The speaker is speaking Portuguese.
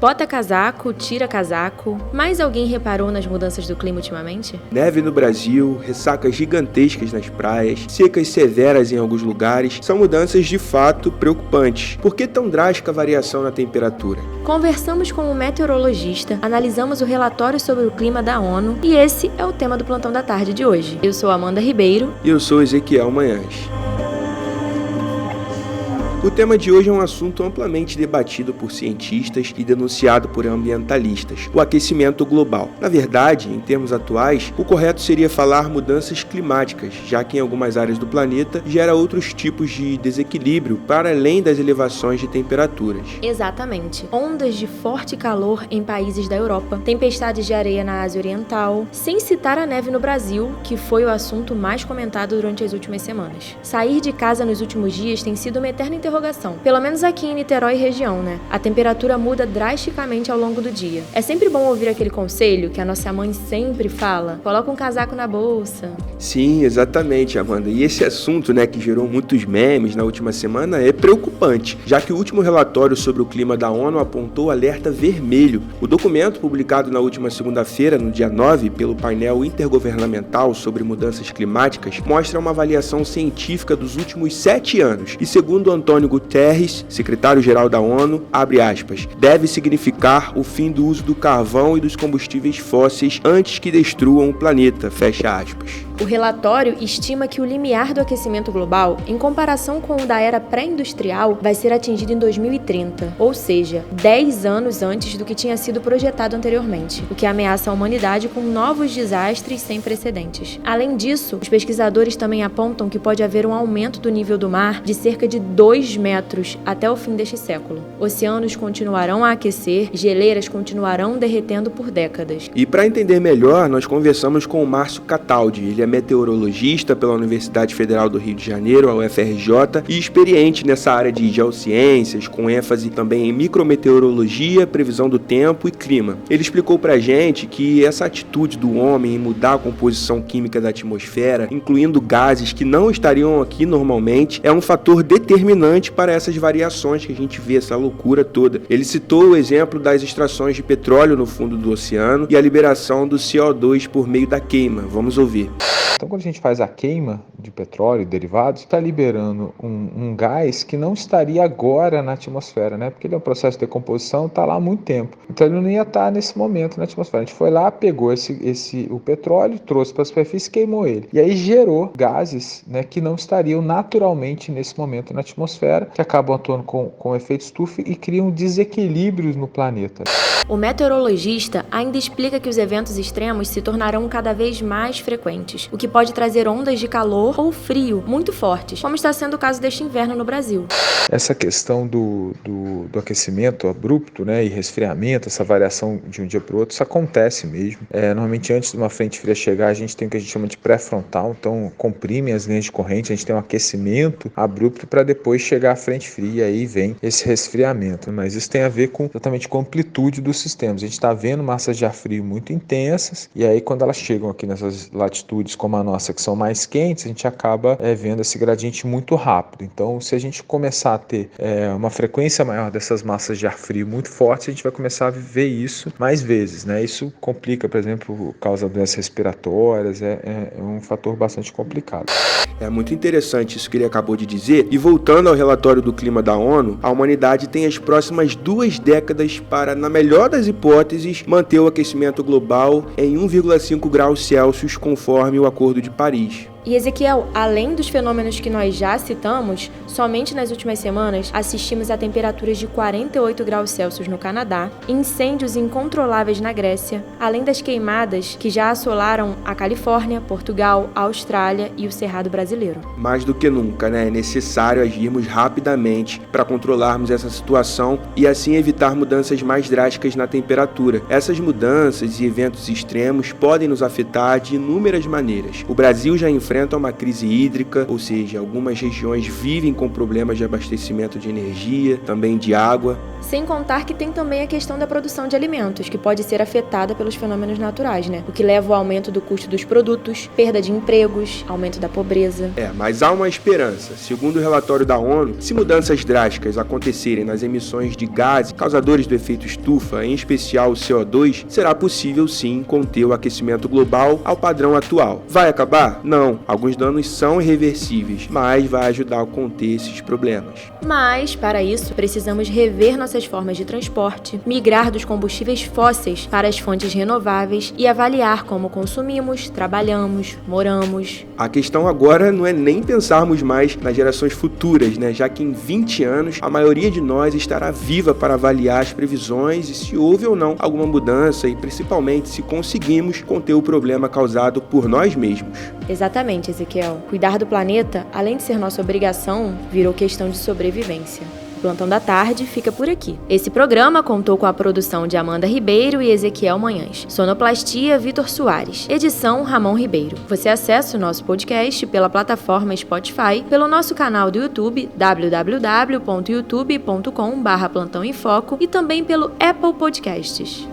Bota casaco, tira casaco. Mais alguém reparou nas mudanças do clima ultimamente? Neve no Brasil, ressacas gigantescas nas praias, secas severas em alguns lugares, são mudanças de fato preocupantes. Por que tão drástica a variação na temperatura? Conversamos com um meteorologista, analisamos o relatório sobre o clima da ONU e esse é o tema do Plantão da Tarde de hoje. Eu sou Amanda Ribeiro. E eu sou Ezequiel Manhães. O tema de hoje é um assunto amplamente debatido por cientistas e denunciado por ambientalistas, o aquecimento global. Na verdade, em termos atuais, o correto seria falar mudanças climáticas, já que em algumas áreas do planeta gera outros tipos de desequilíbrio para além das elevações de temperaturas. Exatamente. Ondas de forte calor em países da Europa, tempestades de areia na Ásia Oriental, sem citar a neve no Brasil, que foi o assunto mais comentado durante as últimas semanas. Sair de casa nos últimos dias tem sido uma eterna interrogação. Pelo menos aqui em Niterói e região, né? A temperatura muda drasticamente ao longo do dia. É sempre bom ouvir aquele conselho que a nossa mãe sempre fala: coloca um casaco na bolsa. Sim, exatamente, Amanda. E esse assunto, que gerou muitos memes na última semana, é preocupante, já que o último relatório sobre o clima da ONU apontou alerta vermelho. O documento, publicado na última segunda-feira, no dia 9, pelo painel intergovernamental sobre mudanças climáticas, mostra uma avaliação científica dos últimos 7 anos. E segundo Antônio Guterres, secretário-geral da ONU, abre aspas, deve significar o fim do uso do carvão e dos combustíveis fósseis antes que destruam o planeta, fecha aspas. O relatório estima que o limiar do aquecimento global, em comparação com o da era pré-industrial, vai ser atingido em 2030, ou seja, 10 anos antes do que tinha sido projetado anteriormente, o que ameaça a humanidade com novos desastres sem precedentes. Além disso, os pesquisadores também apontam que pode haver um aumento do nível do mar de cerca de 2 metros até o fim deste século. Oceanos continuarão a aquecer, geleiras continuarão derretendo por décadas. E para entender melhor, nós conversamos com o Márcio Cataldi. Ele é meteorologista pela Universidade Federal do Rio de Janeiro, a UFRJ, e experiente nessa área de geociências, com ênfase também em micrometeorologia, previsão do tempo e clima. Ele explicou pra gente que essa atitude do homem em mudar a composição química da atmosfera, incluindo gases que não estariam aqui normalmente, é um fator determinante para essas variações que a gente vê, essa loucura toda. Ele citou o exemplo das extrações de petróleo no fundo do oceano e a liberação do CO2 por meio da queima. Vamos ouvir. Então, quando a gente faz a queima de petróleo e derivados, está liberando um gás que não estaria agora na atmosfera, né? Porque ele é um processo de decomposição, está lá há muito tempo. Então, ele não ia estar nesse momento na atmosfera. A gente foi lá, pegou o petróleo, trouxe para a superfície e queimou ele. E aí gerou gases, que não estariam naturalmente nesse momento na atmosfera, que acabam atuando com efeito estufa e criam desequilíbrios no planeta. O meteorologista ainda explica que os eventos extremos se tornarão cada vez mais frequentes, o que pode trazer ondas de calor ou frio muito fortes, como está sendo o caso deste inverno no Brasil. Essa questão do aquecimento abrupto, e resfriamento, essa variação de um dia para o outro, isso acontece mesmo. Normalmente antes de uma frente fria chegar, a gente tem o que a gente chama de pré-frontal, então comprime as linhas de corrente, a gente tem um aquecimento abrupto para depois chegar à frente fria e aí vem esse resfriamento. Mas isso tem a ver exatamente com a amplitude dos sistemas. A gente está vendo massas de ar frio muito intensas e aí quando elas chegam aqui nessas latitudes como a nossa, que são mais quentes, a gente acaba vendo esse gradiente muito rápido. Então, se a gente começar a ter uma frequência maior dessas massas de ar frio muito fortes, a gente vai começar a ver isso mais vezes, Isso complica, por exemplo, causa doenças respiratórias, é um fator bastante complicado. É muito interessante isso que ele acabou de dizer. E voltando ao relatório do clima da ONU, a humanidade tem as próximas 2 décadas para, na melhor das hipóteses, manter o aquecimento global em 1,5 graus Celsius, conforme o Acordo de Paris. E Ezequiel, além dos fenômenos que nós já citamos, somente nas últimas semanas assistimos a temperaturas de 48 graus Celsius no Canadá, incêndios incontroláveis na Grécia, além das queimadas que já assolaram a Califórnia, Portugal, a Austrália e o Cerrado brasileiro. Mais do que nunca, é necessário agirmos rapidamente para controlarmos essa situação e assim evitar mudanças mais drásticas na temperatura. Essas mudanças e eventos extremos podem nos afetar de inúmeras maneiras. O Brasil já enfrenta enfrentam uma crise hídrica, ou seja, algumas regiões vivem com problemas de abastecimento de energia, também de água. Sem contar que tem também a questão da produção de alimentos, que pode ser afetada pelos fenômenos naturais, né? O que leva ao aumento do custo dos produtos, perda de empregos, aumento da pobreza. Mas há uma esperança. Segundo o relatório da ONU, se mudanças drásticas acontecerem nas emissões de gases causadores do efeito estufa, em especial o CO2, será possível sim conter o aquecimento global ao padrão atual. Vai acabar? Não. Alguns danos são irreversíveis, mas vai ajudar a conter esses problemas. Mas, para isso, precisamos rever nossas formas de transporte, migrar dos combustíveis fósseis para as fontes renováveis e avaliar como consumimos, trabalhamos, moramos. A questão agora não é nem pensarmos mais nas gerações futuras, né? Já que em 20 anos a maioria de nós estará viva para avaliar as previsões e se houve ou não alguma mudança e principalmente se conseguimos conter o problema causado por nós mesmos. Exatamente, Ezequiel. Cuidar do planeta, além de ser nossa obrigação, virou questão de sobrevivência. O Plantão da Tarde fica por aqui. Esse programa contou com a produção de Amanda Ribeiro e Ezequiel Manhães. Sonoplastia, Vitor Soares. Edição, Ramon Ribeiro. Você acessa o nosso podcast pela plataforma Spotify, pelo nosso canal do YouTube, www.youtube.com/plantãoemfoco e também pelo Apple Podcasts.